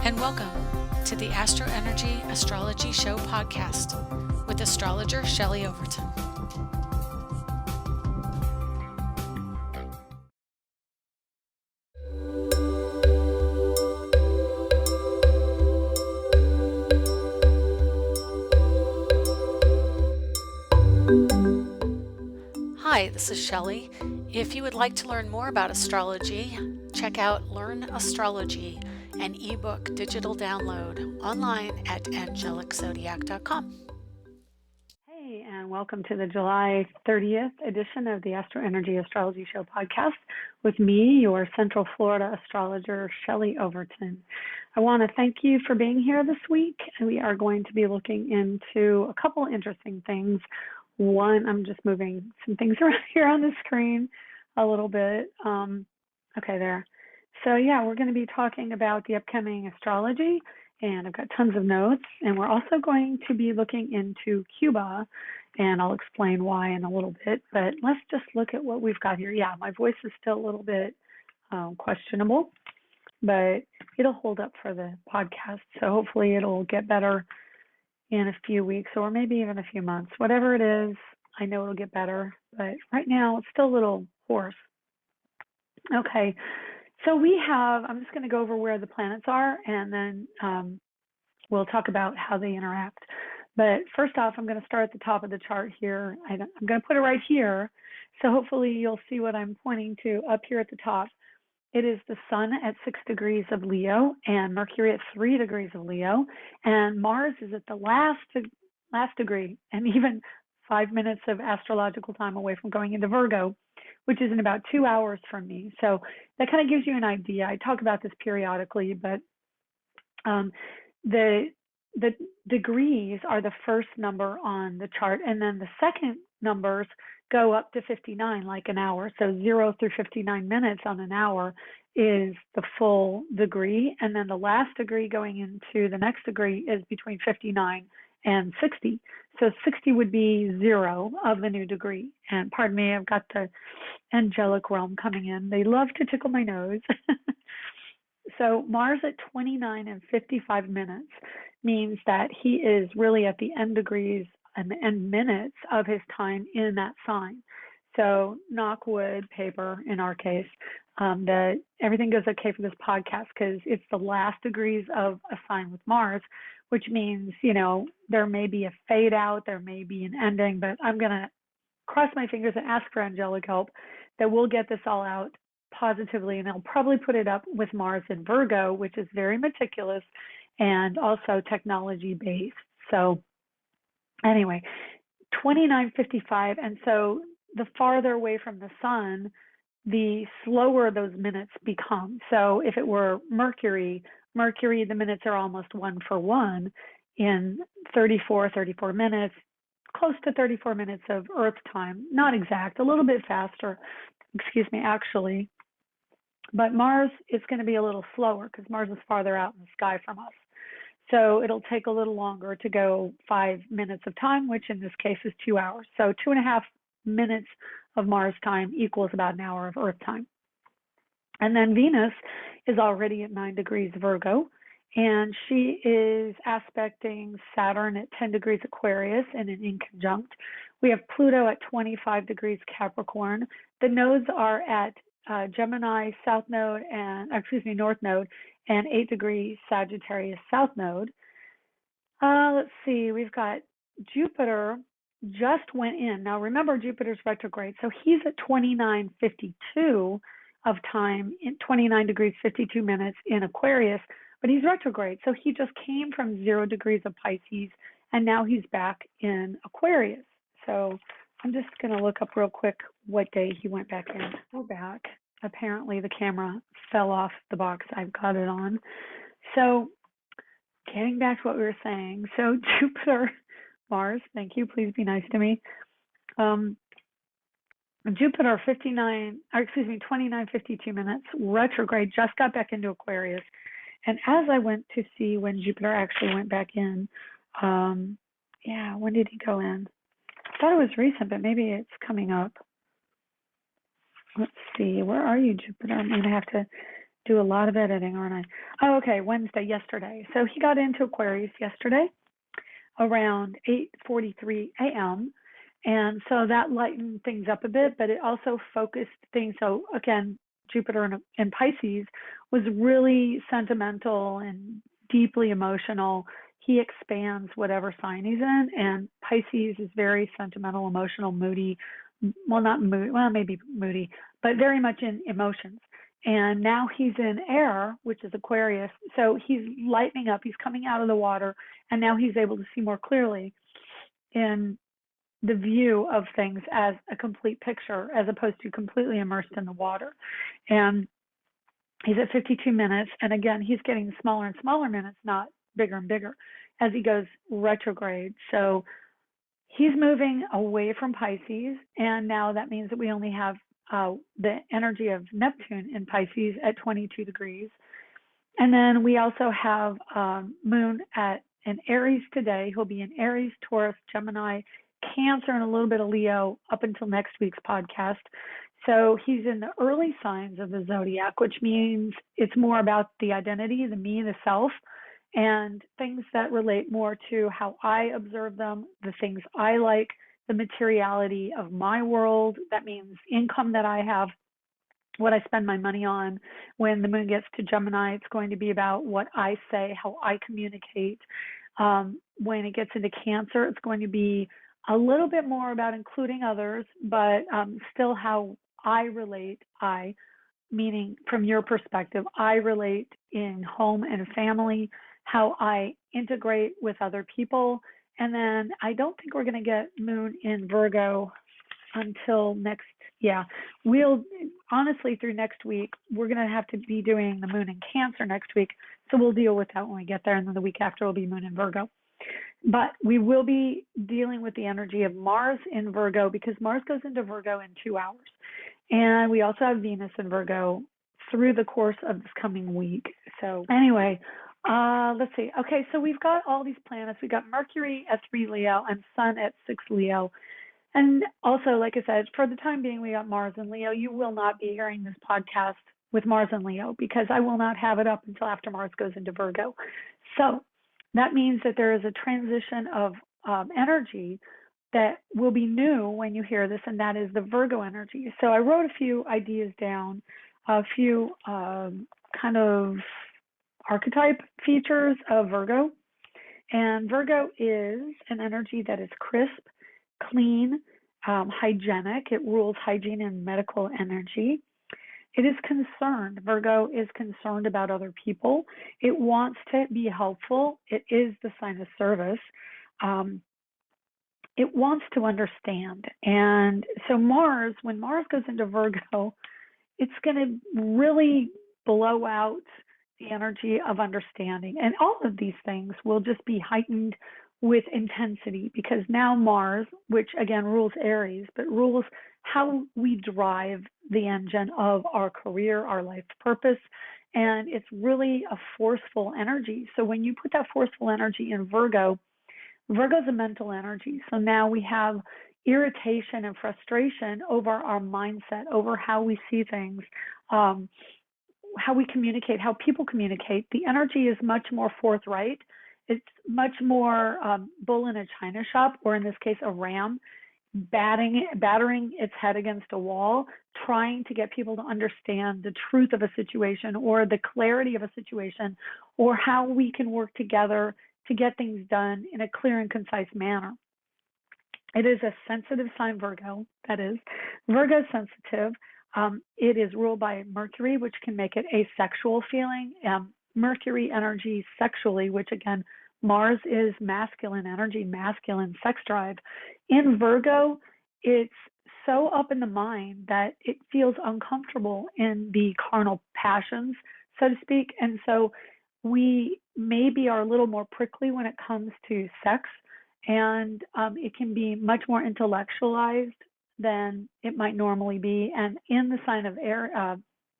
and welcome to the AstroEnergyAstrology Show podcast with Astrologer Shelley Overton. Hi, this is Shelley. If you would like to learn more about astrology, check out Learn Astrology, an ebook digital download online at angeliczodiac.com. Hey, and welcome to the July 30th edition of the AstroEnergyAstrology Show podcast with me, your Central Florida astrologer, Shelley Overton. I want to thank you for being here this week. We are going to be looking into a couple interesting things. One, I'm just moving some things around here on the screen a little bit. Okay, there. So yeah, we're going to be talking about the upcoming astrology, and I've got tons of notes, and we're also going to be looking into Cuba, and I'll explain why in a little bit, but let's just look at what we've got here. Yeah, my voice is still a little bit questionable, but it'll hold up for the podcast, so hopefully it'll get better in a few weeks or maybe even a few months. Whatever it is, I know it'll get better, but right now it's still a little hoarse. Okay, so I'm just going to go over where the planets are, and then we'll talk about how they interact. But first off, I'm going to start at the top of the chart here. I'm going to put it right here, so hopefully you'll see what I'm pointing to up here at the top. It is the Sun at 6 degrees of Leo and Mercury at 3 degrees of Leo, and Mars is at the last degree and even 5 minutes of astrological time away from going into Virgo, which is in about 2 hours from me. So that kind of gives you an idea. I talk about this periodically, but the degrees are the first number on the chart, and then the second numbers go up to 59, like an hour. So 0 through 59 minutes on an hour is the full degree, and then the last degree going into the next degree is between 59 and 60. So 60 would be 0 of the new degree. And pardon me, I've got the angelic realm coming in. They love to tickle my nose. So Mars at 29 and 55 minutes means that he is really at the end degrees and the end minutes of his time in that sign. So knock wood, paper in our case, that everything goes okay for this podcast because it's the last degrees of a sign with Mars, which means, there may be a fade out, there may be an ending, but I'm going to cross my fingers and ask for angelic help that we'll get this all out positively, and I'll probably put it up with Mars in Virgo, which is very meticulous and also technology based. So anyway, 29:55, and so the farther away from the sun, the slower those minutes become. So if it were Mercury, the minutes are almost 1 for 1 in 34 minutes, close to 34 minutes of Earth time. Not exact, a little bit faster, actually. But Mars is going to be a little slower because Mars is farther out in the sky from us. So it'll take a little longer to go 5 minutes of time, which in this case is 2 hours. So 2.5 minutes of Mars time equals about an hour of Earth time. And then Venus is already at 9 degrees Virgo, and she is aspecting Saturn at 10 degrees Aquarius and an inconjunct. We have Pluto at 25 degrees Capricorn. The nodes are at Gemini North Node and 8 degrees Sagittarius South Node. Let's see, we've got Jupiter just went in. Now remember, Jupiter's retrograde, so he's at 29:52 of time in 29 degrees 52 minutes in Aquarius, but he's retrograde, so he just came from 0 degrees of Pisces, and now he's back in Aquarius. So I'm just going to look up real quick what day he went back in. We're back. Apparently the camera fell off the box I've got it on. So getting back to what we were saying. So Jupiter, Mars, thank you. Please be nice to me. Jupiter 29:52 minutes, retrograde, just got back into Aquarius. And as I went to see when Jupiter actually went back in, when did he go in? I thought it was recent, but maybe it's coming up. Let's see, where are you, Jupiter? I'm going to have to do a lot of editing, aren't I? Oh, okay, yesterday. So he got into Aquarius yesterday around 8:43 a.m. And so that lightened things up a bit, but it also focused things. So again, Jupiter in Pisces was really sentimental and deeply emotional. He expands whatever sign he's in, and Pisces is very sentimental, emotional, moody. Well, not moody, well, maybe moody, but very much in emotions. And now he's in air, which is Aquarius. So he's lightening up. He's coming out of the water, and now he's able to see more clearly in the view of things as a complete picture, as opposed to completely immersed in the water. And he's at 52 minutes. And again, he's getting smaller and smaller minutes, not bigger and bigger, as he goes retrograde. So he's moving away from Pisces. And now that means that we only have the energy of Neptune in Pisces at 22 degrees. And then we also have Moon in Aries today. He'll be in Aries, Taurus, Gemini, Cancer, and a little bit of Leo up until next week's podcast. So he's in the early signs of the zodiac, which means it's more about the identity, the me, the self, and things that relate more to how I observe them, the things I like, the materiality of my world. That means income that I have, what I spend my money on. When the moon gets to Gemini, it's going to be about what I say, how I communicate. When it gets into Cancer, it's going to be a little bit more about including others, but still how I relate, meaning from your perspective, I relate in home and family, how I integrate with other people. And then I don't think we're going to get Moon in Virgo until we'll honestly through next week. We're going to have to be doing the Moon in Cancer next week, so we'll deal with that when we get there, and then the week after will be Moon in Virgo. But we will be dealing with the energy of Mars in Virgo, because Mars goes into Virgo in 2 hours, and we also have Venus in Virgo through the course of this coming week. So anyway, let's see. Okay, so we've got all these planets. We've got Mercury at 3 Leo and Sun at 6 Leo. And also, like I said, for the time being, we got Mars and Leo. You will not be hearing this podcast with Mars and Leo, because I will not have it up until after Mars goes into Virgo. So that means that there is a transition of energy that will be new when you hear this, and that is the Virgo energy. So I wrote a few ideas down, a few kind of archetype features of Virgo. And Virgo is an energy that is crisp, clean, hygienic. It rules hygiene and medical energy. It is concerned. Virgo is concerned about other people. It wants to be helpful. It is the sign of service. It wants to understand. And so Mars, when Mars goes into Virgo, it's going to really blow out the energy of understanding. And all of these things will just be heightened with intensity, because now Mars, which again rules Aries, but rules how we drive the engine of our career, our life purpose, and it's really a forceful energy. So when you put that forceful energy in Virgo, Virgo's a mental energy. So now we have irritation and frustration over our mindset, over how we see things, how we communicate, how people communicate. The energy is much more forthright. It's much more bull in a china shop, or in this case, a ram, battering its head against a wall, trying to get people to understand the truth of a situation, or the clarity of a situation, or how we can work together to get things done in a clear and concise manner. It is a sensitive sign, Virgo, that is. Virgo is sensitive. It is ruled by Mercury, which can make it a sexual feeling. Mercury energy sexually, which again, Mars is masculine energy, masculine sex drive. In Virgo, it's so up in the mind that it feels uncomfortable in the carnal passions, so to speak. And so we maybe are a little more prickly when it comes to sex, and it can be much more intellectualized than it might normally be. And in the sign of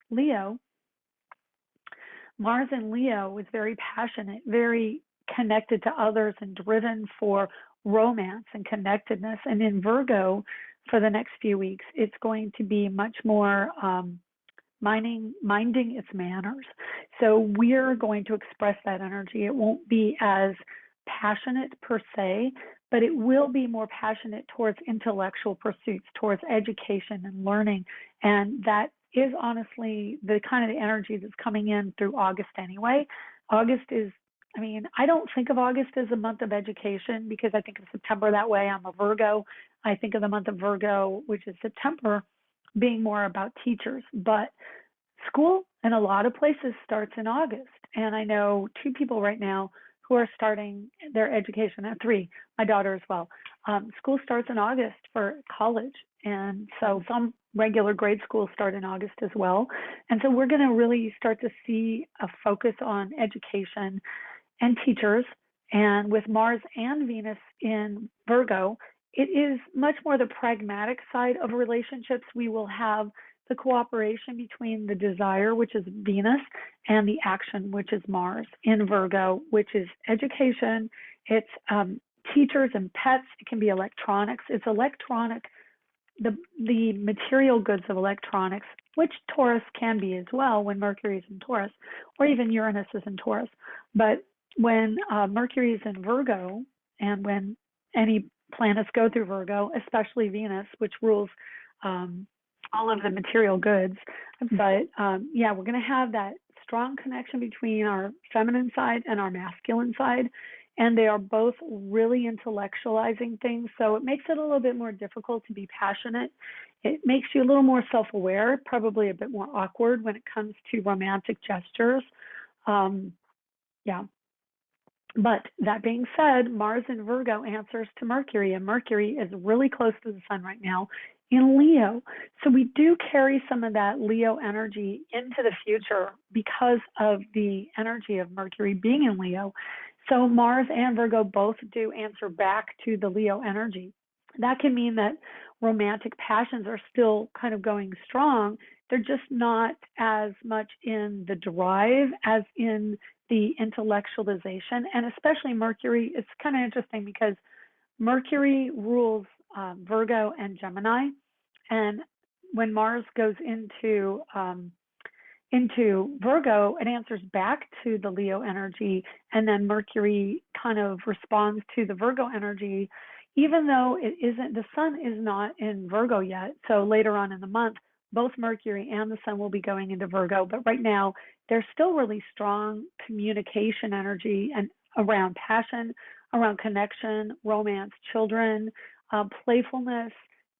Leo, Mars in Leo is very passionate, very connected to others, and driven for romance and connectedness. And in Virgo, for the next few weeks, it's going to be much more minding its manners. So we're going to express that energy. It won't be as passionate per se, but it will be more passionate towards intellectual pursuits, towards education and learning. And that is honestly the kind of the energy that's coming in through August anyway. August is, I mean, I don't think of August as a month of education because I think of September that way. I'm a Virgo. I think of the month of Virgo, which is September, being more about teachers. But school in a lot of places starts in August. And I know two people right now who are starting their education at 3, my daughter as well. School starts in August for college. And so some regular grade schools start in August as well. And so we're going to really start to see a focus on education and teachers. And with Mars and Venus in Virgo, it is much more the pragmatic side of relationships. We will have the cooperation between the desire, which is Venus, and the action, which is Mars in Virgo, which is education. It's teachers and pets. It can be electronics. It's electronic, the material goods of electronics, which Taurus can be as well when Mercury is in Taurus, or even Uranus is in Taurus. But when Mercury is in Virgo, and when any planets go through Virgo, especially Venus, which rules all of the material goods. But yeah, we're going to have that strong connection between our feminine side and our masculine side. And they are both really intellectualizing things. So it makes it a little bit more difficult to be passionate. It makes you a little more self-aware, probably a bit more awkward when it comes to romantic gestures. Yeah. But that being said, Mars in Virgo answers to Mercury, and Mercury is really close to the sun right now in Leo. So we do carry some of that Leo energy into the future because of the energy of Mercury being in Leo. So Mars and Virgo both do answer back to the Leo energy. That can mean that romantic passions are still kind of going strong. They're just not as much in the drive as in the intellectualization. And especially Mercury, it's kind of interesting because Mercury rules Virgo and Gemini. And when Mars goes into Virgo, it answers back to the Leo energy, and then Mercury kind of responds to the Virgo energy, even though it isn't, the sun is not in Virgo yet. So later on in the month, both Mercury and the sun will be going into Virgo, but right now there's still really strong communication energy and around passion, around connection, romance, children, playfulness,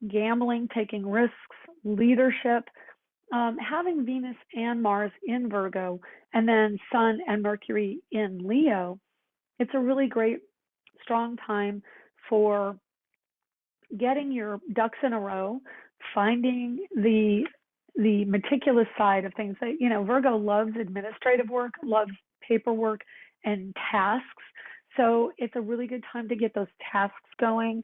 gambling, taking risks, leadership. Having Venus and Mars in Virgo, and then Sun and Mercury in Leo, it's a really great, strong time for getting your ducks in a row, finding the meticulous side of things. That, you know, Virgo loves administrative work, loves paperwork and tasks. So it's a really good time to get those tasks going.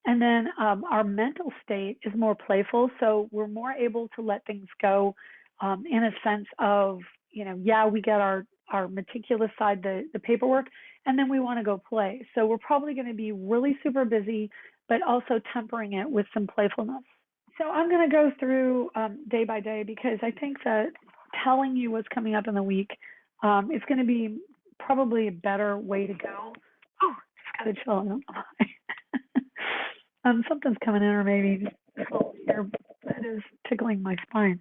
And then our mental state is more playful, so we're more able to let things go in a sense of, you know, yeah, we get our meticulous side, the paperwork, and then we want to go play. So we're probably going to be really super busy, but also tempering it with some playfulness. So I'm going to go through day by day because I think that telling you what's coming up in the week is going to be probably a better way to go. Oh, just got to chill. Something's coming in, or maybe here that is tickling my spine.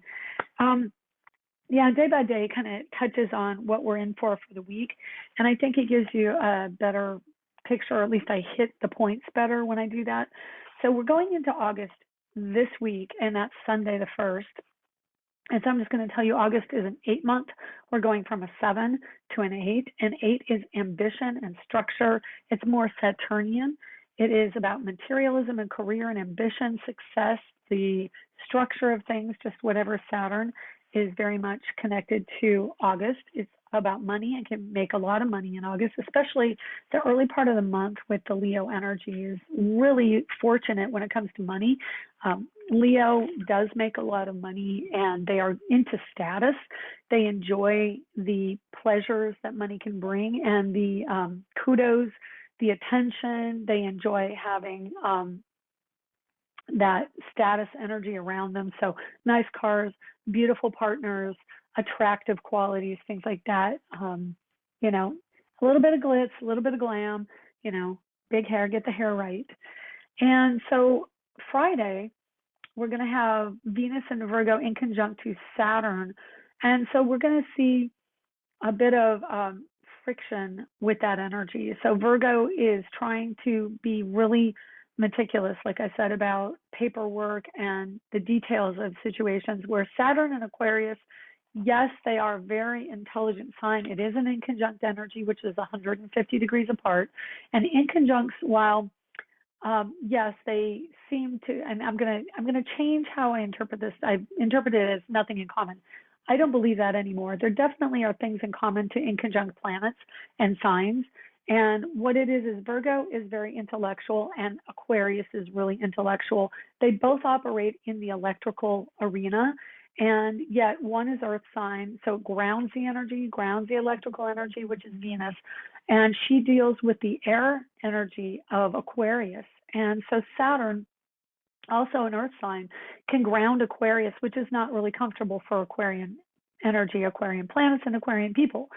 Yeah, day by day kind of touches on what we're in for the week, and I think it gives you a better picture, or at least I hit the points better when I do that. So we're going into August this week, and that's Sunday the 1st. And so I'm just going to tell you, August is an 8-month. We're going from a 7 to an 8, and 8 is ambition and structure. It's more Saturnian. It is about materialism and career and ambition, success, the structure of things, just whatever. Saturn is very much connected to August. It's about money and can make a lot of money in August, especially the early part of the month with the Leo energy is really fortunate when it comes to money. Leo does make a lot of money and they are into status. They enjoy the pleasures that money can bring and the kudos, the attention. They enjoy having that status energy around them. So nice cars, beautiful partners, attractive qualities, things like that. You know, a little bit of glitz, a little bit of glam, you know, big hair, get the hair right. And so Friday, we're going to have Venus and Virgo in conjunct to Saturn. And so we're going to see a bit of friction with that energy. So Virgo is trying to be really meticulous, like I said, about paperwork and the details of situations, where Saturn and Aquarius, yes, they are a very intelligent sign. It is an inconjunct energy, which is 150 degrees apart. And inconjuncts, while yes, they seem to, and I'm gonna change how I interpret this. I interpret it as nothing in common. I don't believe that anymore. There definitely are things in common to inconjunct planets and signs. And what it is Virgo is very intellectual and Aquarius is really intellectual. They both operate in the electrical arena, and yet one is earth sign, so it grounds the energy, grounds the electrical energy, which is Venus, and she deals with the air energy of Aquarius. And so Saturn, also an earth sign, can ground Aquarius, which is not really comfortable for Aquarian energy, Aquarian planets, and Aquarian people.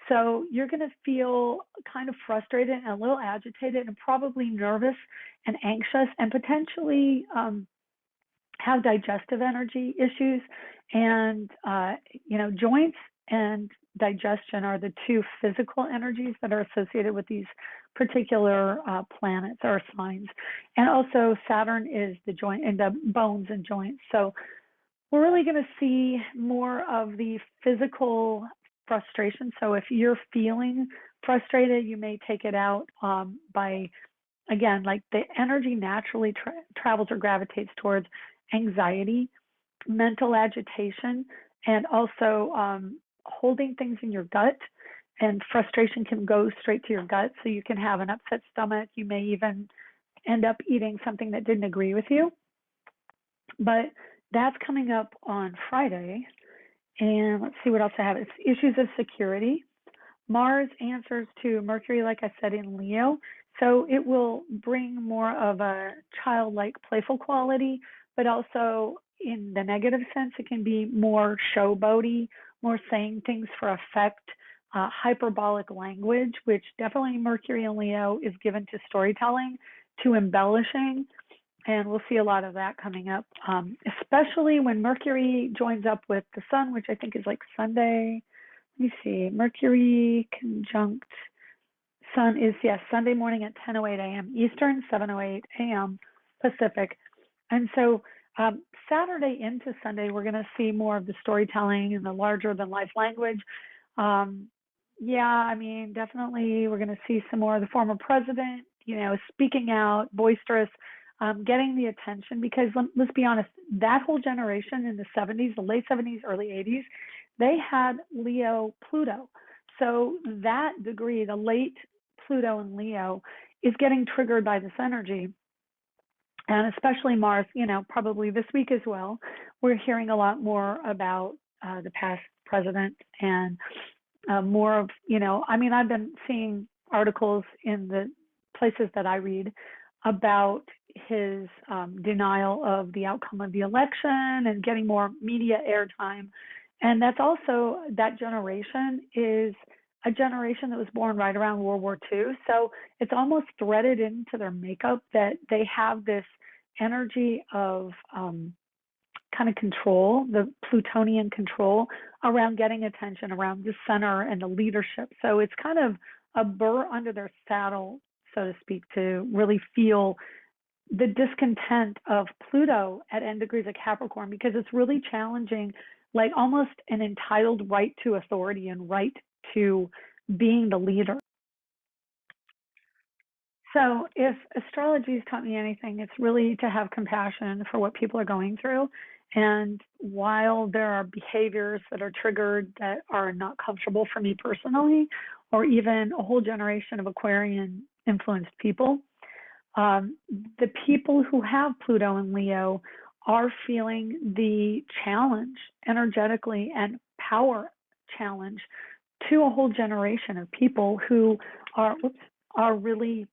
So you're going to feel kind of frustrated and a little agitated and probably nervous and anxious and potentially have digestive energy issues. And, joints and digestion are the two physical energies that are associated with these particular planets or signs. And also Saturn is the joint and the bones and joints. So we're really going to see more of the physical frustration. So if you're feeling frustrated, you may take it out by, again, like the energy naturally travels or gravitates towards anxiety, mental agitation, and also holding things in your gut. And frustration can go straight to your gut, so you can have an upset stomach. You may even end up eating something that didn't agree with you. But that's coming up on Friday. And let's see what else I have. It's issues of security. Mars answers to Mercury, like I said, in Leo. So it will bring more of a childlike, playful quality, but also in the negative sense, it can be more showboaty, more saying things for effect, hyperbolic language, which definitely Mercury in Leo is given to storytelling, to embellishing. And we'll see a lot of that coming up, especially when Mercury joins up with the Sun, which I think is like Sunday. Let me see. Mercury conjunct Sun is, yes, Sunday morning at 10:08 a.m. Eastern, 7:08 a.m. Pacific. And so Saturday into Sunday, we're going to see more of the storytelling and the larger than life language. Definitely we're going to see some more of the former president, speaking out, boisterous, getting the attention, because let's be honest, that whole generation in the 70s, the late 70s, early 80s, they had Leo Pluto. So that degree, the late Pluto and Leo, is getting triggered by this energy. And especially Mars, probably this week as well, we're hearing a lot more about the past president and more of, I've been seeing articles in the places that I read about his denial of the outcome of the election and getting more media airtime. And that's also, that generation is a generation that was born right around World War II. So it's almost threaded into their makeup that they have this energy of kind of control, the Plutonian control around getting attention, around the center and the leadership. So it's kind of a burr under their saddle, so to speak, to really feel the discontent of Pluto at N degrees of Capricorn, because it's really challenging, like almost an entitled right to authority and right to being the leader. So if astrology has taught me anything, it's really to have compassion for what people are going through. And while there are behaviors that are triggered that are not comfortable for me personally, or even a whole generation of Aquarian influenced people, the people who have Pluto and Leo are feeling the challenge energetically and power challenge to a whole generation of people who are really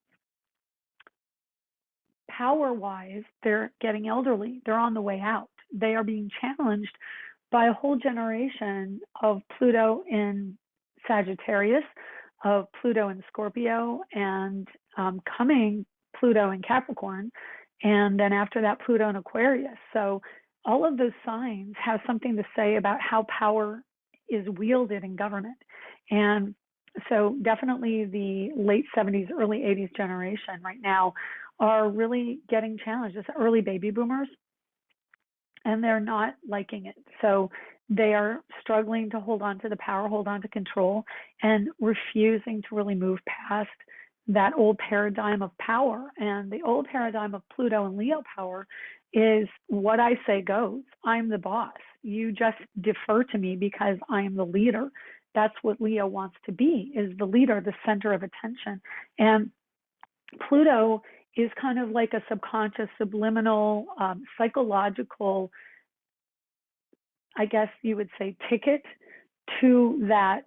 power-wise, they're getting elderly. They're on the way out. They are being challenged by a whole generation of Pluto in Sagittarius, of Pluto in Scorpio, and coming Pluto in Capricorn, and then after that, Pluto in Aquarius. So all of those signs have something to say about how power is wielded in government. And so definitely the late 70s, early 80s generation right now are really getting challenged. It's early baby boomers, and they're not liking it. So they are struggling to hold on to the power, hold on to control, and refusing to really move past that old paradigm of power. And the old paradigm of Pluto and Leo power is what I say goes. I'm the boss. You just defer to me because I am the leader. That's what Leo wants to be, is the leader, the center of attention. And Pluto is kind of like a subconscious, subliminal, psychological, I guess you would say, ticket to that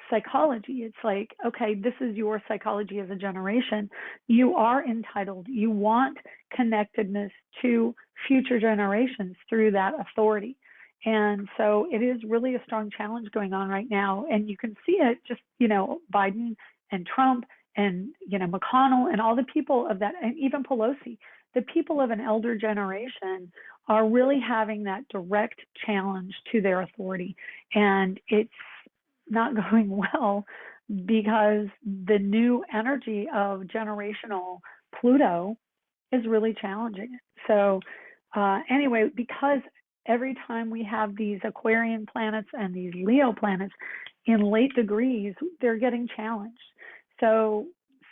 psychology. It's like, okay, this is your psychology as a generation. You are entitled. You want connectedness to future generations through that authority. And so it is really a strong challenge going on right now. And you can see it just, Biden and Trump and, McConnell and all the people of that, and even Pelosi, the people of an elder generation are really having that direct challenge to their authority. And it's not going well because the new energy of generational Pluto is really challenging it. So anyway, because every time we have these Aquarian planets and these Leo planets in late degrees, they're getting challenged. So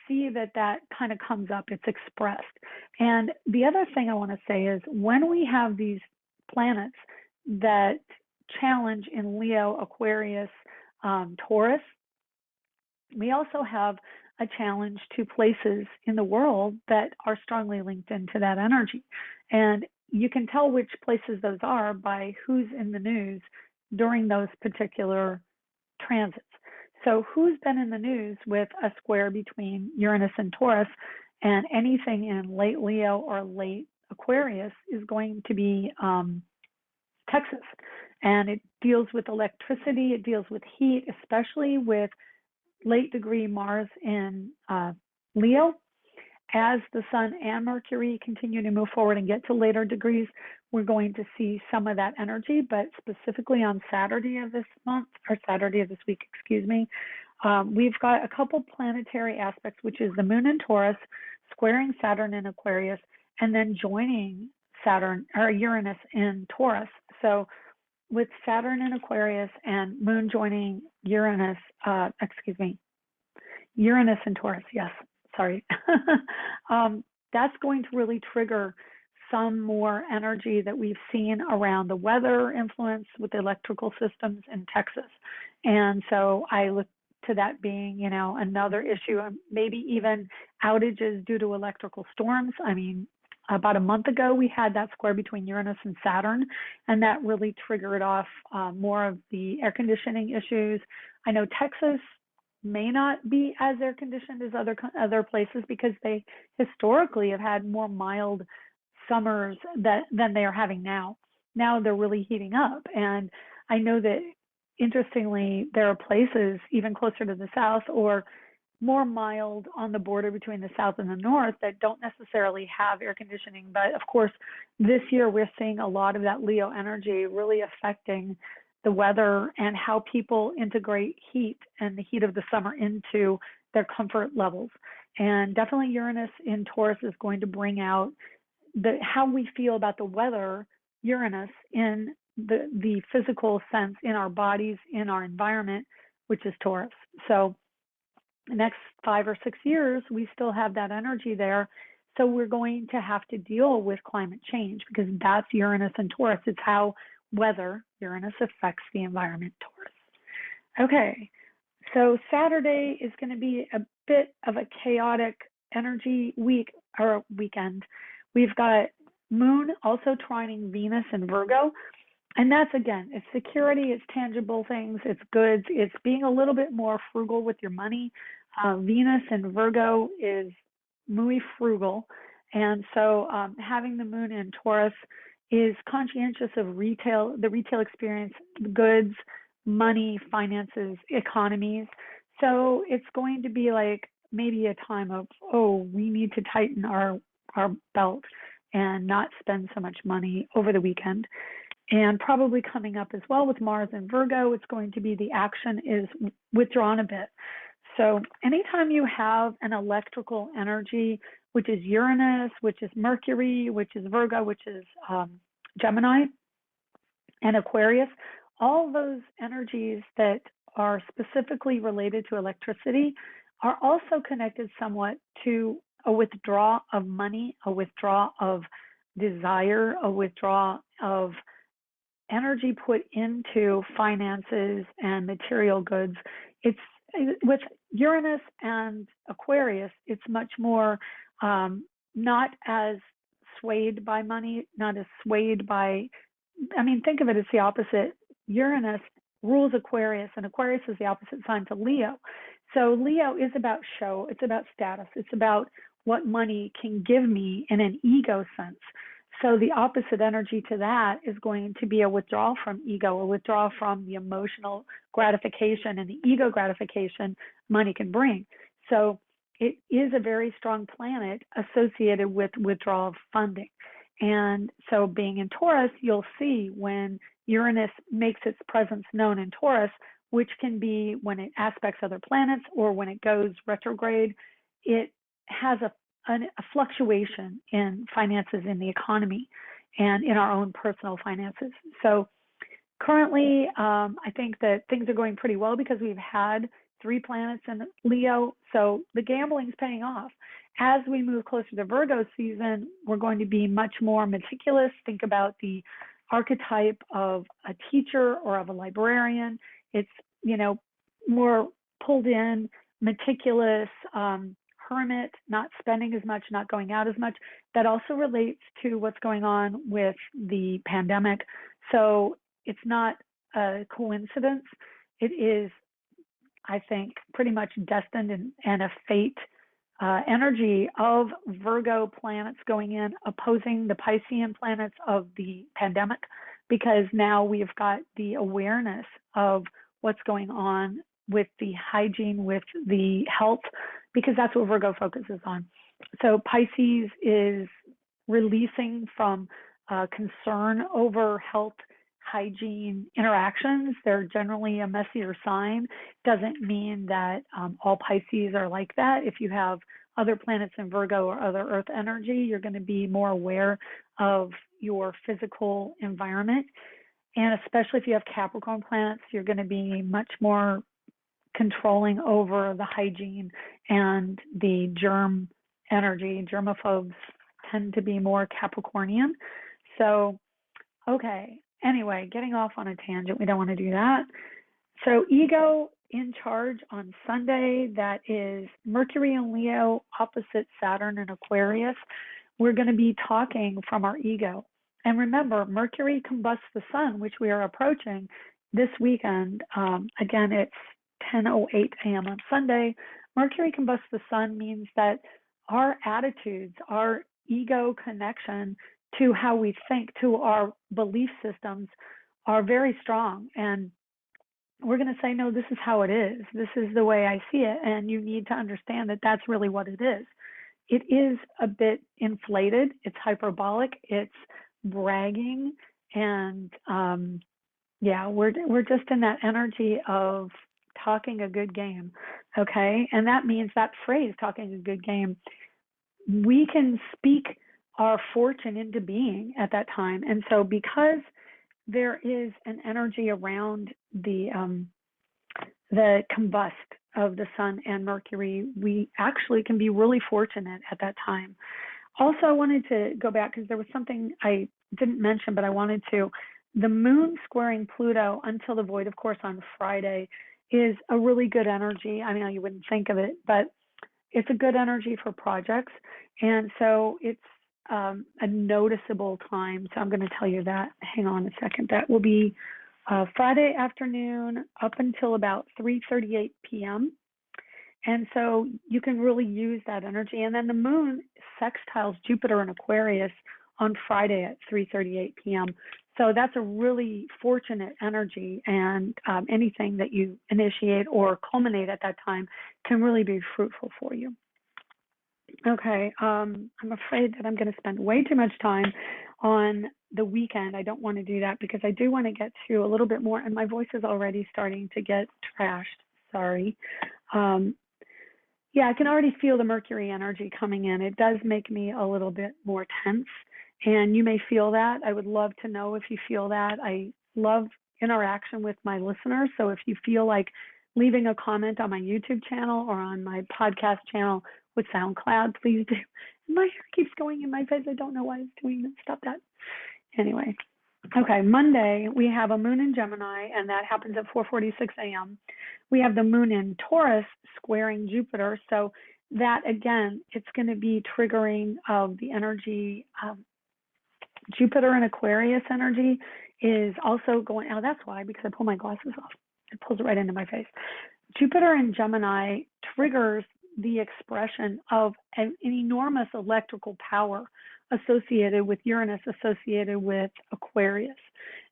see that kind of comes up, it's expressed. And the other thing I want to say is when we have these planets that challenge in Leo, Aquarius, Taurus, we also have a challenge to places in the world that are strongly linked into that energy. And you can tell which places those are by who's in the news during those particular transits. So who's been in the news with a square between Uranus and Taurus, and anything in late Leo or late Aquarius is going to be Texas. And it deals with electricity, it deals with heat, especially with late degree Mars in Leo. As the Sun and Mercury continue to move forward and get to later degrees, we're going to see some of that energy, but specifically on Saturday of this month, or Saturday of this week, excuse me, we've got a couple planetary aspects, which is the Moon in Taurus, squaring Saturn in Aquarius, and then joining Saturn or Uranus in Taurus. So with Saturn in Aquarius and Moon joining Uranus, Uranus in Taurus, yes, sorry. That's going to really trigger some more energy that we've seen around the weather influence with the electrical systems in Texas. And so I look to that being, another issue, maybe even outages due to electrical storms. I mean, about a month ago, we had that square between Uranus and Saturn, and that really triggered off more of the air conditioning issues. I know Texas may not be as air conditioned as other places because they historically have had more mild summers than they are having now. Now they're really heating up. And I know that, interestingly, there are places even closer to the south or more mild on the border between the south and the north that don't necessarily have air conditioning. But of course, this year we're seeing a lot of that Leo energy really affecting the weather and how people integrate heat and the heat of the summer into their comfort levels. And definitely Uranus in Taurus is going to bring out how we feel about the weather, Uranus, in the physical sense, in our bodies, in our environment, which is Taurus. So the next 5 or 6 years, we still have that energy there. So we're going to have to deal with climate change because that's Uranus and Taurus. It's how weather, Uranus, affects the environment, Taurus. Okay, so Saturday is going to be a bit of a chaotic energy week or weekend. We've got Moon also trining Venus in Virgo. And that's, again, it's security, it's tangible things, it's goods, it's being a little bit more frugal with your money. Venus in Virgo is muy frugal. And so having the moon in Taurus is conscientious of the retail experience, goods, money, finances, economies. So it's going to be like maybe a time of, oh, we need to tighten our belt and not spend so much money over the weekend. And probably coming up as well with Mars and Virgo, it's going to be the action is withdrawn a bit. So anytime you have an electrical energy, which is Uranus, which is Mercury, which is Virgo, which is Gemini and Aquarius, all those energies that are specifically related to electricity are also connected somewhat to a withdrawal of money, a withdrawal of desire, a withdrawal of energy put into finances and material goods. It's with Uranus and Aquarius, it's much more not as swayed by money, not as swayed by, I mean, think of it as the opposite. Uranus rules Aquarius, and Aquarius is the opposite sign to Leo. So Leo is about show, it's about status, it's about what money can give me in an ego sense. So the opposite energy to that is going to be a withdrawal from ego, a withdrawal from the emotional gratification and the ego gratification money can bring. So it is a very strong planet associated with withdrawal of funding. And so being in Taurus, you'll see when Uranus makes its presence known in Taurus, which can be when it aspects other planets or when it goes retrograde, it has a fluctuation in finances in the economy and in our own personal finances. So currently, I think that things are going pretty well because we've had 3 planets in Leo. So the gambling's paying off. As we move closer to Virgo season, we're going to be much more meticulous. Think about the archetype of a teacher or of a librarian. It's, more pulled in, meticulous, hermit, not spending as much, not going out as much. That also relates to what's going on with the pandemic. So it's not a coincidence. It is, I think, pretty much destined and a fate energy of Virgo planets going in, opposing the Piscean planets of the pandemic, because now we've got the awareness of what's going on with the hygiene, with the health, because that's what Virgo focuses on. So Pisces is releasing from concern over health, hygiene interactions. They're generally a messier sign. Doesn't mean that all Pisces are like that. If you have other planets in Virgo or other Earth energy, you're going to be more aware of your physical environment. And especially if you have Capricorn planets, you're going to be much more controlling over the hygiene and the germ energy. Germaphobes tend to be more Capricornian. So, okay. Anyway, getting off on a tangent. We don't want to do that. So ego in charge on Sunday. That is Mercury and Leo opposite Saturn and Aquarius. We're going to be talking from our ego. And remember, Mercury combusts the sun, which we are approaching this weekend. Again, it's 10:08 a.m. on Sunday. Mercury combusts the sun means that our attitudes, our ego connection to how we think, to our belief systems are very strong. And we're going to say, no, this is how it is. This is the way I see it. And you need to understand that that's really what it is. It is a bit inflated. It's hyperbolic. It's bragging. And we're just in that energy of talking a good game. Okay. And that means that phrase, talking a good game, we can speak our fortune into being at that time. And so because there is an energy around the combust of the sun and Mercury, we actually can be really fortunate at that time. Also, I wanted to go back because there was something I didn't mention, but I wanted to. The moon squaring Pluto until the void, of course, on Friday is a really good energy. I mean, you wouldn't think of it, but it's a good energy for projects. And so it's a noticeable time. So I'm going to tell you that. Hang on a second. That will be Friday afternoon up until about 3:38 p.m. And so you can really use that energy. And then the moon sextiles Jupiter in Aquarius on Friday at 3:38 p.m. So that's a really fortunate energy, and anything that you initiate or culminate at that time can really be fruitful for you. Okay, I'm afraid that I'm going to spend way too much time on the weekend. I don't want to do that because I do want to get to a little bit more, and my voice is already starting to get trashed. Sorry. Yeah, I can already feel the Mercury energy coming in. It does make me a little bit more tense, and you may feel that. I would love to know if you feel that. I love interaction with my listeners, so if you feel like leaving a comment on my YouTube channel or on my podcast channel with SoundCloud, please do. My hair keeps going in my face. I don't know why it's doing that. Stop that. Anyway. Okay, Monday, we have a moon in Gemini, and that happens at 4:46 a.m. We have the moon in Taurus squaring Jupiter. So that, again, it's going to be triggering of the energy. Jupiter and Aquarius energy is also going, oh, that's why, because I pull my glasses off. It pulls it right into my face. Jupiter in Gemini triggers the expression of an enormous electrical power associated with Uranus, associated with Aquarius.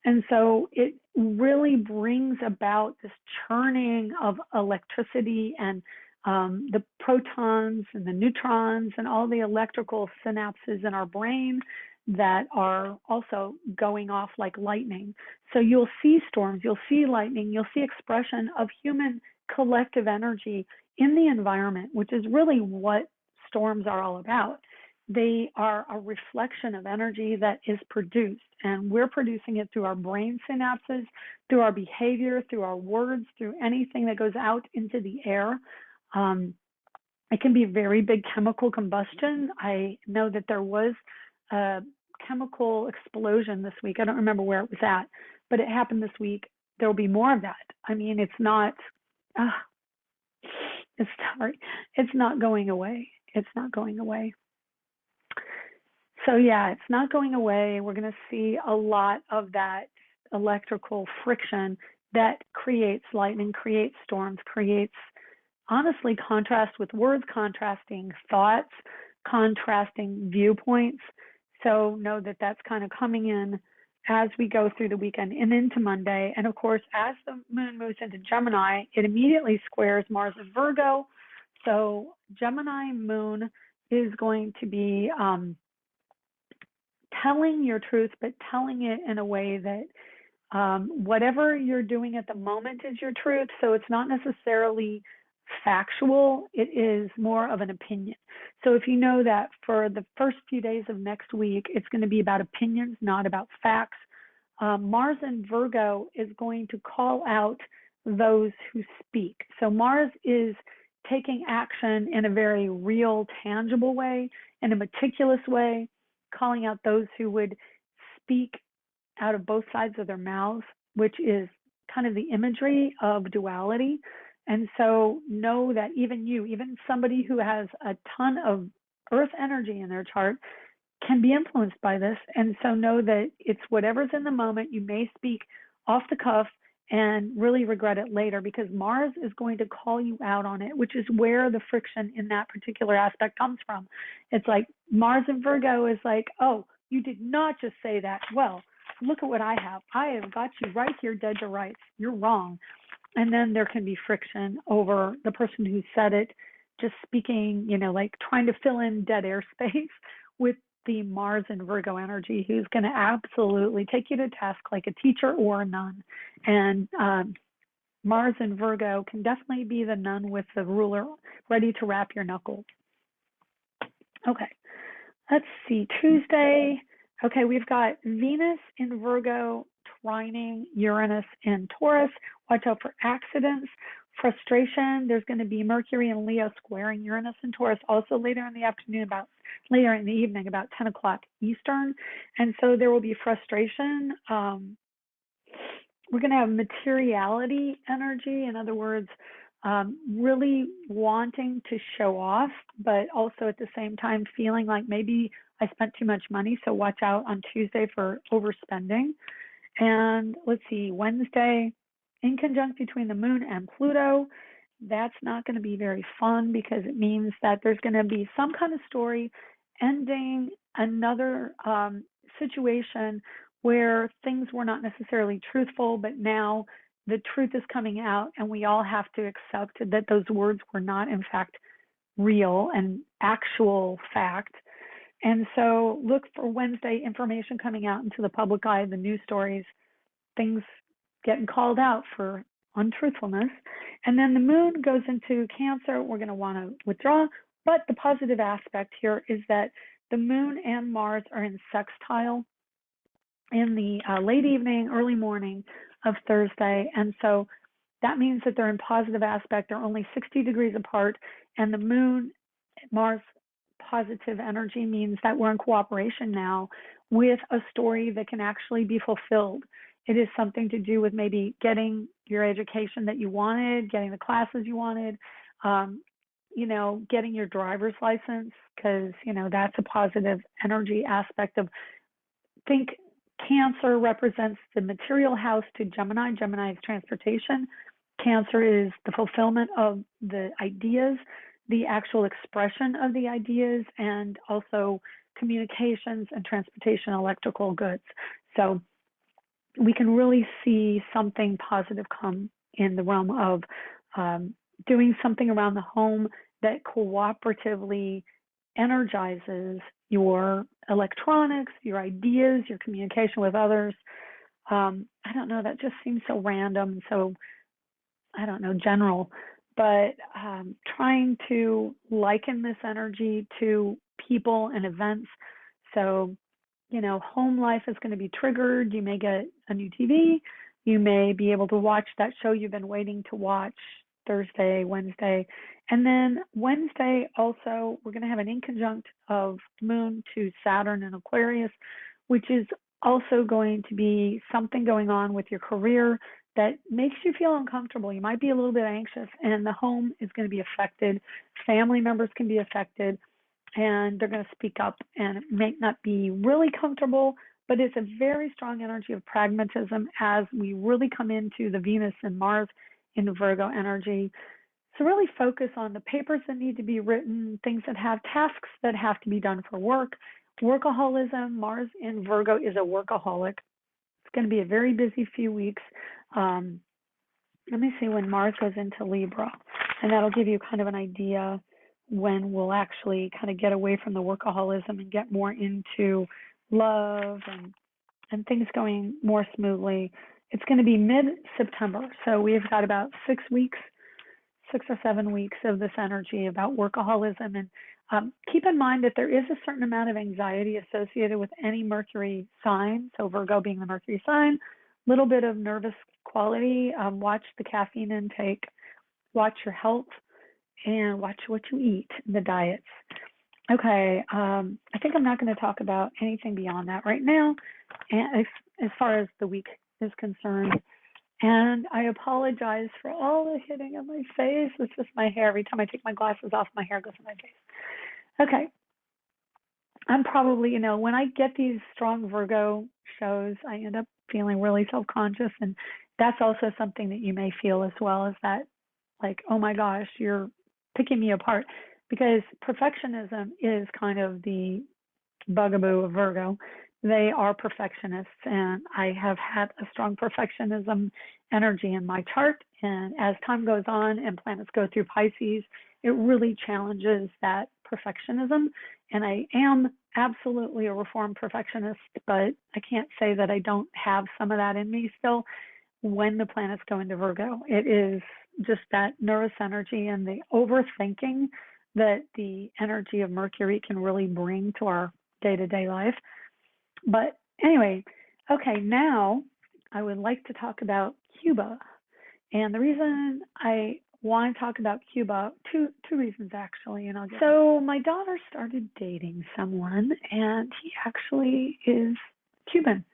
And so it really brings about this churning of electricity and the protons and the neutrons and all the electrical synapses in our brain that are also going off like lightning. So you'll see storms, you'll see lightning, you'll see expression of human collective energy in the environment, which is really what storms are all about. They are a reflection of energy that is produced, and we're producing it through our brain synapses, through our behavior, through our words, through anything that goes out into the air. It can be very big chemical combustion. I know that there was a chemical explosion this week. I don't remember where it was at, but it happened this week. There will be more of that. I mean, it's not going away. It's not going away. So yeah, it's not going away. We're going to see a lot of that electrical friction that creates lightning, creates storms, creates, honestly, contrast with words, contrasting thoughts, contrasting viewpoints. So know that that's kind of coming in as we go through the weekend and into Monday. And of course, as the moon moves into Gemini, it immediately squares Mars in Virgo. So Gemini moon is going to be telling your truth, but telling it in a way that whatever you're doing at the moment is your truth. So it's not necessarily factual, it is more of an opinion. So if you know that for the first few days of next week, it's going to be about opinions, not about facts. Mars in Virgo is going to call out those who speak. So Mars is taking action in a very real, tangible way, in a meticulous way, calling out those who would speak out of both sides of their mouths, which is kind of the imagery of duality. And so know that even somebody who has a ton of earth energy in their chart can be influenced by this. And so know that it's whatever's in the moment. You may speak off the cuff and really regret it later, because Mars is going to call you out on it, which is where the friction in that particular aspect comes from. It's like Mars in Virgo is like, oh, you did not just say that. Well, look at what I have. I have got you right here, dead to rights. You're wrong. And then there can be friction over the person who said it, just speaking, like trying to fill in dead air space with the Mars and Virgo energy, who's going to absolutely take you to task like a teacher or a nun. And Mars and Virgo can definitely be the nun with the ruler ready to wrap your knuckles. Okay, let's see, Tuesday. Okay, we've got Venus in Virgo trining Uranus in Taurus. Watch out for accidents, frustration. There's going to be Mercury and Leo squaring Uranus and Taurus also later in the evening, about 10 o'clock Eastern. And so there will be frustration. We're going to have materiality energy. In other words, really wanting to show off, but also at the same time feeling like maybe I spent too much money. So watch out on Tuesday for overspending. And let's see, Wednesday, in conjunct between the moon and Pluto, that's not going to be very fun because it means that there's going to be some kind of story ending another situation where things were not necessarily truthful, but now the truth is coming out, and we all have to accept that those words were not, in fact, real and actual fact. And so look for Wednesday information coming out into the public eye, the news stories, things getting called out for untruthfulness. And then the moon goes into Cancer. We're going to want to withdraw. But the positive aspect here is that the moon and Mars are in sextile in the late evening, early morning of Thursday. And so that means that they're in positive aspect. They're only 60 degrees apart. And the moon, Mars positive energy means that we're in cooperation now with a story that can actually be fulfilled. It is something to do with maybe getting your education that you wanted, getting the classes you wanted, getting your driver's license, because, that's a positive energy aspect of, think Cancer represents the material house to Gemini. Gemini is transportation. Cancer is the fulfillment of the ideas, the actual expression of the ideas, and also communications and transportation, electrical goods. So we can really see something positive come in the realm of doing something around the home that cooperatively energizes your electronics, your ideas, your communication with others. I don't know, that just seems so random, so, I don't know, general, but trying to liken this energy to people and events. So, home life is going to be triggered. You may get a new TV. You may be able to watch that show you've been waiting to watch Thursday, Wednesday. And then Wednesday also, we're going to have an inconjunct of Moon to Saturn in Aquarius, which is also going to be something going on with your career that makes you feel uncomfortable. You might be a little bit anxious, and the home is going to be affected. Family members can be affected, and they're going to speak up, and it may not be really comfortable, but it's a very strong energy of pragmatism as we really come into the Venus and Mars in the Virgo energy. So really focus on the papers that need to be written, things that have tasks that have to be done for work. Workaholism, Mars in Virgo is a workaholic. It's going to be a very busy few weeks. Let me see when Mars goes into Libra, and that'll give you kind of an idea when we'll actually kind of get away from the workaholism and get more into love and things going more smoothly. It's going to be mid-September, so we've got about 6 or 7 weeks of this energy about workaholism. And keep in mind that there is a certain amount of anxiety associated with any Mercury sign, so Virgo being the Mercury sign, a little bit of nervous quality. Watch the caffeine intake, watch your health, and watch what you eat, the diets. Okay, I think I'm not going to talk about anything beyond that right now, and as far as the week is concerned. And I apologize for all the hitting of my face. It's just my hair. Every time I take my glasses off, my hair goes in my face. Okay. I'm probably, when I get these strong Virgo shows, I end up feeling really self-conscious. And that's also something that you may feel as well, is that, like, oh my gosh, you're picking me apart. Because perfectionism is kind of the bugaboo of Virgo. They are perfectionists, and I have had a strong perfectionism energy in my chart. And as time goes on and planets go through Pisces, it really challenges that perfectionism. And I am absolutely a reformed perfectionist, but I can't say that I don't have some of that in me still when the planets go into Virgo. It is just that nervous energy and the overthinking that the energy of Mercury can really bring to our day-to-day life. But anyway, okay, now I would like to talk about Cuba. And the reason I want to talk about Cuba, two reasons actually, and so my daughter started dating someone, and he actually is Cuban.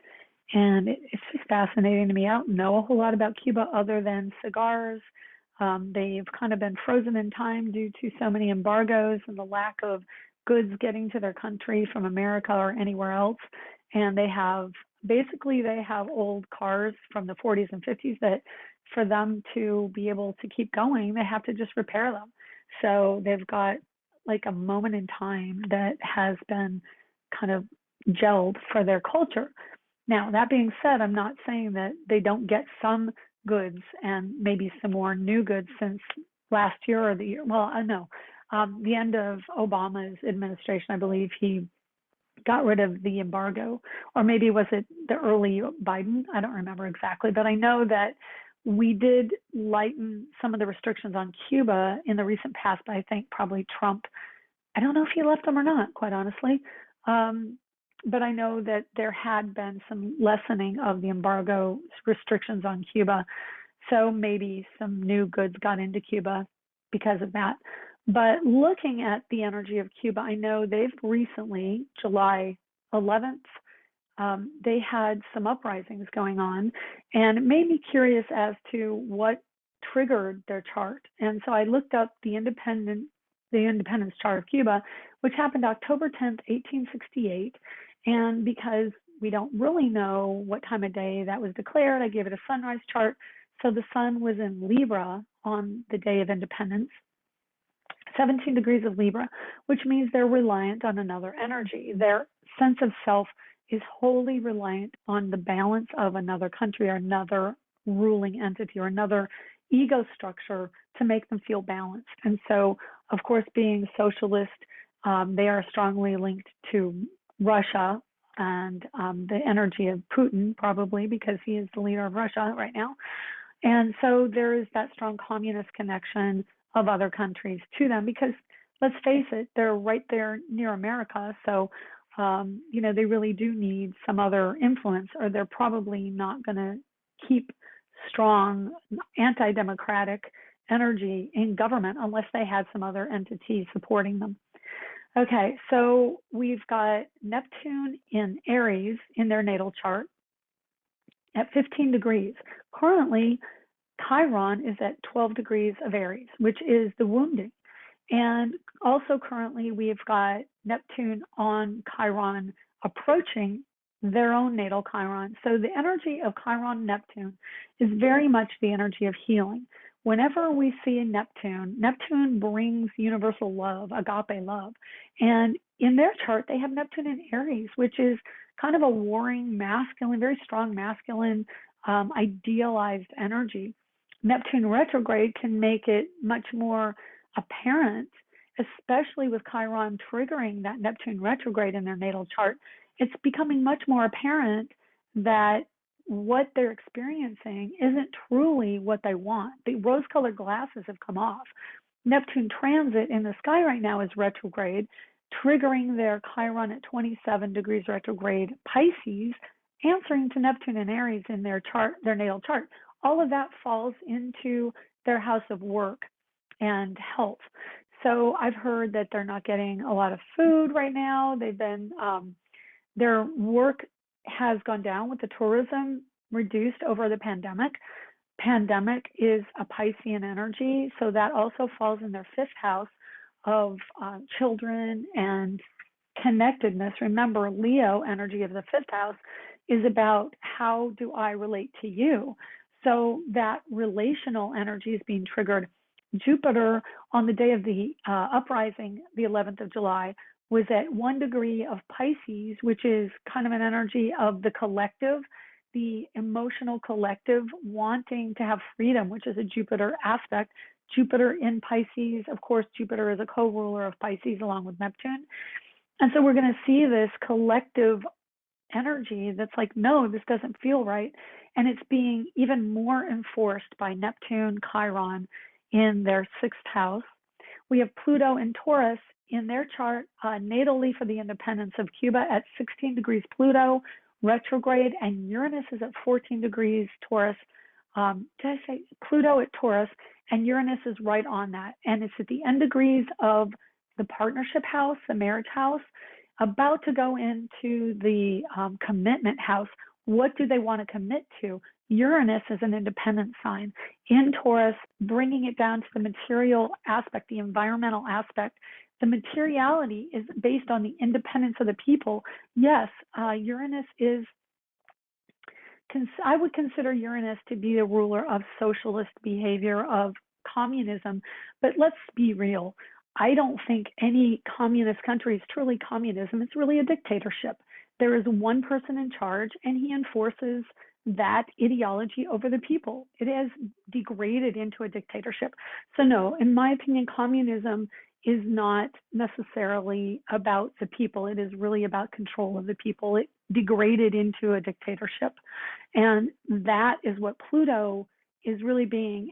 And it's just fascinating to me. I don't know a whole lot about Cuba other than cigars. They've kind of been frozen in time due to so many embargoes and the lack of goods getting to their country from America or anywhere else. And they have old cars from the 40s and 50s that for them to be able to keep going, they have to just repair them. So they've got like a moment in time that has been kind of gelled for their culture. Now, that being said, I'm not saying that they don't get some goods and maybe some more new goods since last year or the year. Well, I know the end of Obama's administration, I believe he got rid of the embargo, or maybe was it the early Biden? I don't remember exactly, but I know that we did lighten some of the restrictions on Cuba in the recent past, but I think probably Trump, I don't know if he left them or not, quite honestly. But I know that there had been some lessening of the embargo restrictions on Cuba. So maybe some new goods got into Cuba because of that. But looking at the energy of Cuba, I know they've recently, July 11th, they had some uprisings going on, and it made me curious as to what triggered their chart. And so I looked up the independence chart of Cuba, which happened October 10th, 1868. And because we don't really know what time of day that was declared, I gave it a sunrise chart. So the sun was in Libra on the day of independence, 17 degrees of Libra, which means they're reliant on another energy. Their sense of self is wholly reliant on the balance of another country or another ruling entity or another ego structure to make them feel balanced. And so, of course, being socialist, they are strongly linked to Russia and the energy of Putin, probably because he is the leader of Russia right now. And so there is that strong communist connection of other countries to them because, let's face it, they're right there near America. So, they really do need some other influence, or they're probably not going to keep strong anti-democratic energy in government unless they had some other entity supporting them. Okay, so we've got Neptune in Aries in their natal chart at 15 degrees. Currently, Chiron is at 12 degrees of Aries, which is the wounding. And also currently we've got Neptune on Chiron approaching their own natal Chiron. So the energy of Chiron Neptune is very much the energy of healing. Whenever we see Neptune, Neptune brings universal love, agape love. And in their chart, they have Neptune in Aries, which is kind of a warring, masculine, very strong masculine, idealized energy. Neptune retrograde can make it much more apparent, especially with Chiron triggering that Neptune retrograde in their natal chart. It's becoming much more apparent that what they're experiencing isn't truly what they want. The rose-colored glasses have come off. Neptune transit in the sky right now is retrograde, triggering their Chiron at 27 degrees retrograde Pisces, answering to Neptune and Aries in their chart, their natal chart. All of that falls into their house of work and health. So I've heard that they're not getting a lot of food right now. They've been, their work has gone down with the tourism reduced over the pandemic. Pandemic is a Piscean energy, so that also falls in their fifth house of children and connectedness. Remember, Leo energy of the fifth house is about how do I relate to you? So that relational energy is being triggered. Jupiter on the day of the uprising, the 11th of July, was at 1 degree of Pisces, which is kind of an energy of the collective, the emotional collective wanting to have freedom, which is a Jupiter aspect. Jupiter in Pisces, of course, Jupiter is a co-ruler of Pisces along with Neptune. And so we're going to see this collective energy that's like, no, this doesn't feel right. And it's being even more enforced by Neptune, Chiron in their sixth house. We have Pluto in Taurus in their chart, natally for the independence of Cuba at 16 degrees Pluto, retrograde, and Uranus is at 14 degrees Taurus. Did I say Pluto at Taurus? And Uranus is right on that. And it's at the end degrees of the partnership house, the marriage house, about to go into the commitment house. What do they want to commit to? Uranus is an independent sign in Taurus, bringing it down to the material aspect, the environmental aspect. The materiality is based on the independence of the people. Yes, Uranus is I would consider Uranus to be the ruler of socialist behavior, of communism. But let's be real. I don't think any communist country is truly communism. It's really a dictatorship. There is one person in charge, and he enforces that ideology over the people. It has degraded into a dictatorship. So no, in my opinion, communism is not necessarily about the people. It is really about control of the people. It degraded into a dictatorship. And that is what Pluto is really being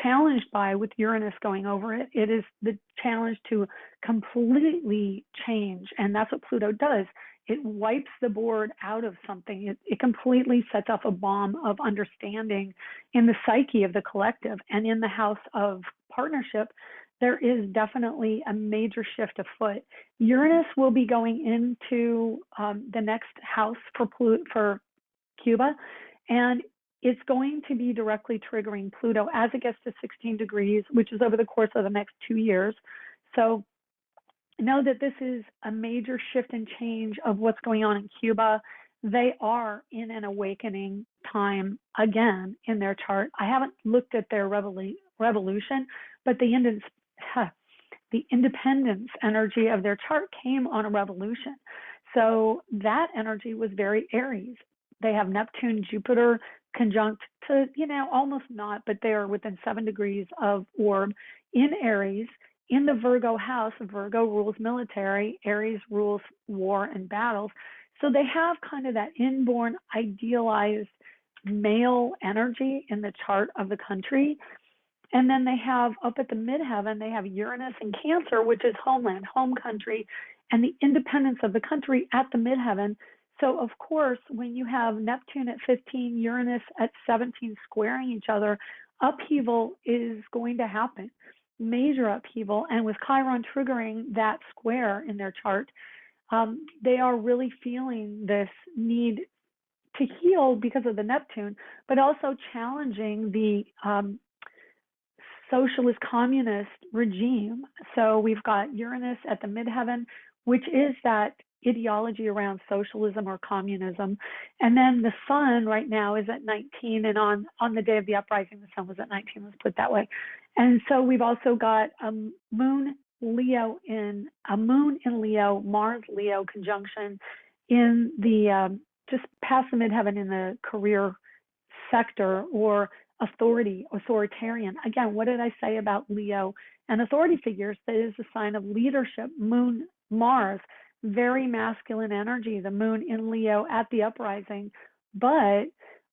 challenged by, with Uranus going over it. It is the challenge to completely change. And that's what Pluto does. It wipes the board out of something. It completely sets off a bomb of understanding in the psyche of the collective. And in the house of partnership, there is definitely a major shift afoot. Uranus will be going into the next house for Cuba, and it's going to be directly triggering Pluto as it gets to 16 degrees, which is over the course of the next 2 years. So know that this is a major shift and change of what's going on in Cuba. They are in an awakening time again in their chart. I haven't looked at their revolution, but the independence energy of their chart came on a revolution. So that energy was very Aries. They have Neptune, Jupiter conjunct to, almost not, but they are within 7 degrees of orb in Aries. In the Virgo house, Virgo rules military, Aries rules war and battles. So they have kind of that inborn idealized male energy in the chart of the country. And then they have up at the midheaven, they have Uranus in Cancer, which is homeland, home country, and the independence of the country at the midheaven. So, of course, when you have Neptune at 15, Uranus at 17 squaring each other, upheaval is going to happen, major upheaval. And with Chiron triggering that square in their chart, they are really feeling this need to heal because of the Neptune, but also challenging the socialist communist regime. So we've got Uranus at the midheaven, which is that ideology around socialism or communism. And then the sun right now is at 19, and on the day of the uprising, the sun was at 19, let's put it that way. And so we've also got a moon in Leo, Mars Leo conjunction in the just past the midheaven in the career sector, or authoritarian. Again, what did I say about Leo and authority figures? That is a sign of leadership. Moon, Mars, very masculine energy, the moon in Leo at the uprising. But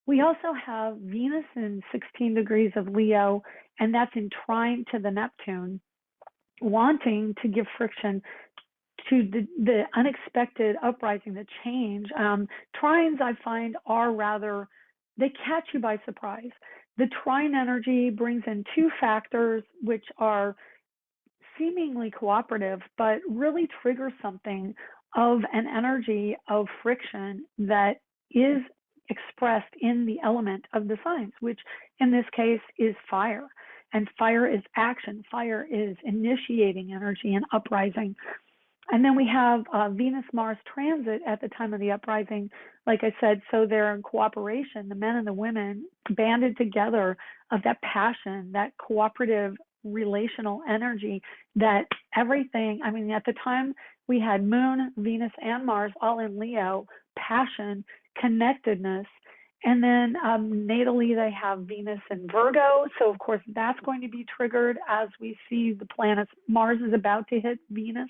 we also have Venus in 16 degrees of Leo, and that's in trine to the Neptune, wanting to give friction to the unexpected uprising, the change. Trines, I find, are rather, they catch you by surprise. The trine energy brings in two factors which are seemingly cooperative, but really triggers something of an energy of friction that is expressed in the element of the signs, which in this case is fire. And fire is action. Fire is initiating energy and uprising. And then we have Venus-Mars transit at the time of the uprising, like I said, so they're in cooperation, the men and the women banded together of that passion, that cooperative relational energy, that everything, I mean, at the time we had Moon, Venus, and Mars all in Leo, passion, connectedness. And then natally, they have Venus in Virgo. So, of course, that's going to be triggered as we see the planets. Mars is about to hit Venus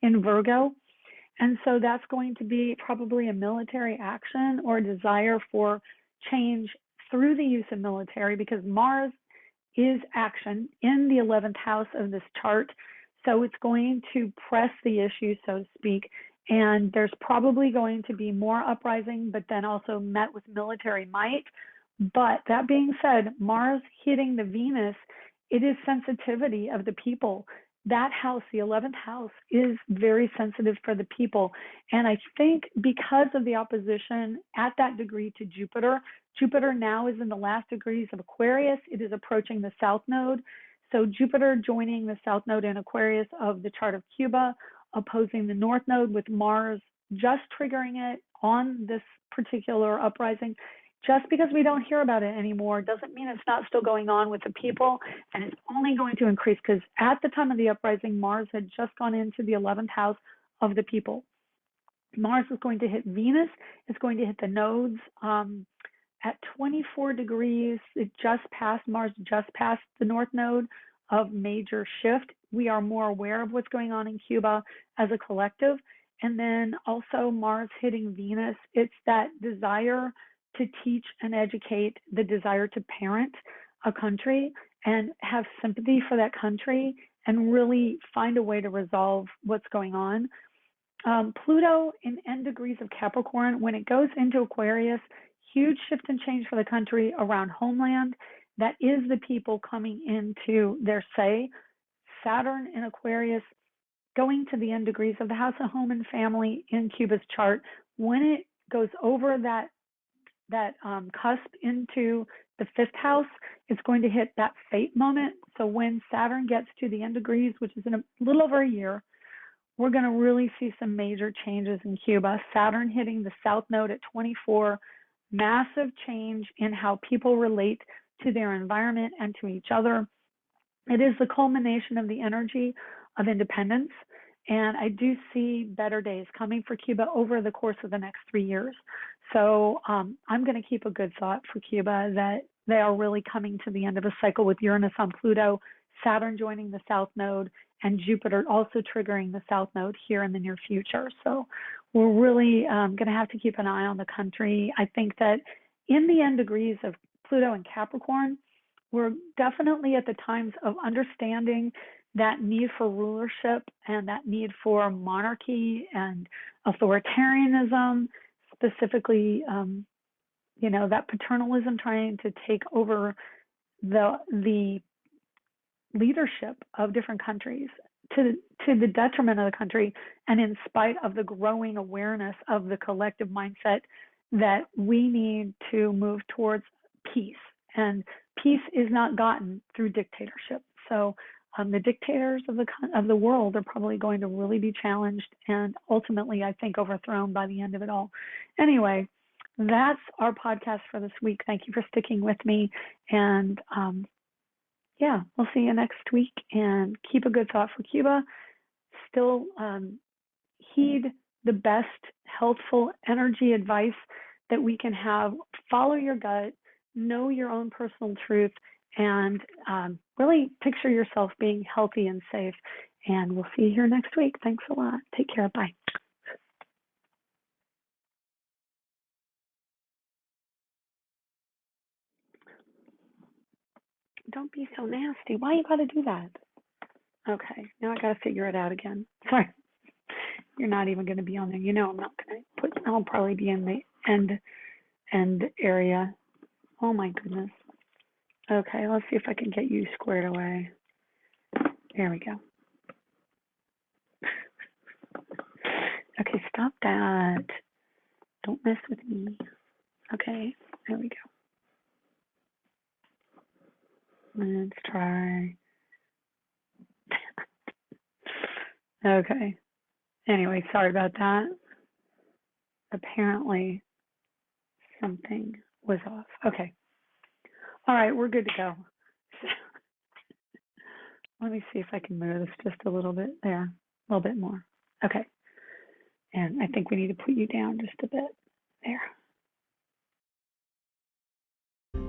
in Virgo. And so that's going to be probably a military action or a desire for change through the use of military, because Mars is action in the 11th house of this chart. So it's going to press the issue, so to speak. And there's probably going to be more uprising, but then also met with military might. But that being said, Mars hitting the Venus, it is sensitivity of the people. That house, the 11th house, is very sensitive for the people. And I think because of the opposition at that degree to Jupiter, Jupiter now is in the last degrees of Aquarius. It is approaching the South Node. So Jupiter joining the South Node in Aquarius of the chart of Cuba, opposing the North Node with Mars just triggering it, on this particular uprising. Just because we don't hear about it anymore doesn't mean it's not still going on with the people, and it's only going to increase because at the time of the uprising, Mars had just gone into the 11th house of the people. Mars is going to hit Venus. It's going to hit the nodes at 24 degrees. Mars just passed the north node of major shift. We are more aware of what's going on in Cuba as a collective. And then also Mars hitting Venus. It's that desire to teach and educate, the desire to parent a country and have sympathy for that country and really find a way to resolve what's going on. Pluto in N degrees of Capricorn, when it goes into Aquarius, huge shift and change for the country around homeland. That is the people coming into their say. Saturn in Aquarius going to the N degrees of the house of home and family in Cuba's chart. When it goes over that cusp into the 5th house, it's going to hit that fate moment. So when Saturn gets to the N degrees, which is in a little over a year, we're going to really see some major changes in Cuba. Saturn hitting the south node at 24, massive change in how people relate to their environment and to each other. It is the culmination of the energy of independence, and I do see better days coming for Cuba over the course of the next 3 years. So I'm going to keep a good thought for Cuba that they are really coming to the end of a cycle with Uranus on Pluto, Saturn joining the south node, and Jupiter also triggering the south node here in the near future. So we're really going to have to keep an eye on the country. I think that in the N degrees of Pluto and Capricorn, we're definitely at the times of understanding that need for rulership and that need for monarchy and authoritarianism, specifically, that paternalism trying to take over the leadership of different countries to the detriment of the country, and in spite of the growing awareness of the collective mindset that we need to move towards peace. And peace is not gotten through dictatorship. So the dictators of the world are probably going to really be challenged and ultimately, I think, overthrown by the end of it all. Anyway, that's our podcast for this week. Thank you for sticking with me. And we'll see you next week. And keep a good thought for Cuba. Still heed the best healthful energy advice that we can have. Follow your gut. Know your own personal truth. And really picture yourself being healthy and safe. And we'll see you here next week. Thanks a lot. Take care. Bye. Don't be so nasty. Why you gotta do that? Okay, now I gotta figure it out again. Sorry. You're not even gonna be on there. I'm not gonna I'll probably be in the end area. Oh my goodness. Okay, let's see if I can get you squared away. There we go. Okay, stop that. Don't mess with me. Okay, there we go. Let's try. Okay. Anyway, sorry about that. Apparently something was off. Okay. All right, we're good to go. Let me see if I can move this just a little bit there, a little bit more. Okay. And I think we need to put you down just a bit there.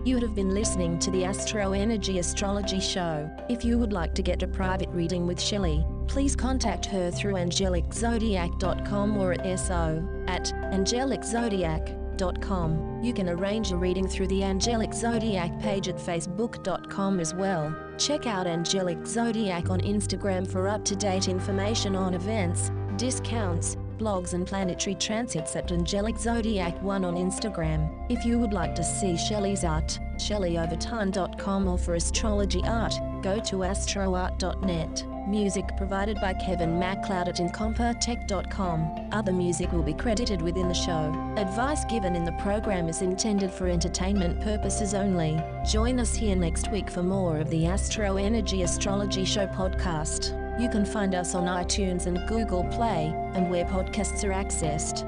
You have been listening to the AstroEnergyAstrology show. If you would like to get a private reading with Shelley, please contact her through angeliczodiac.com or at so@angeliczodiac.com. You can arrange a reading through the Angelic Zodiac page at facebook.com as well. Check out Angelic Zodiac on Instagram for up-to-date information on events, discounts, blogs and planetary transits at Angelic Zodiac 1 on Instagram. If you would like to see Shelley's art, ShelleyOverton.com, or for astrology art, go to astroart.net. Music provided by Kevin MacLeod at incompetech.com. Other music will be credited within the show. Advice given in the program is intended for entertainment purposes only. Join us here next week for more of the Astro Energy Astrology Show podcast. You can find us on iTunes and Google Play, and where podcasts are accessed.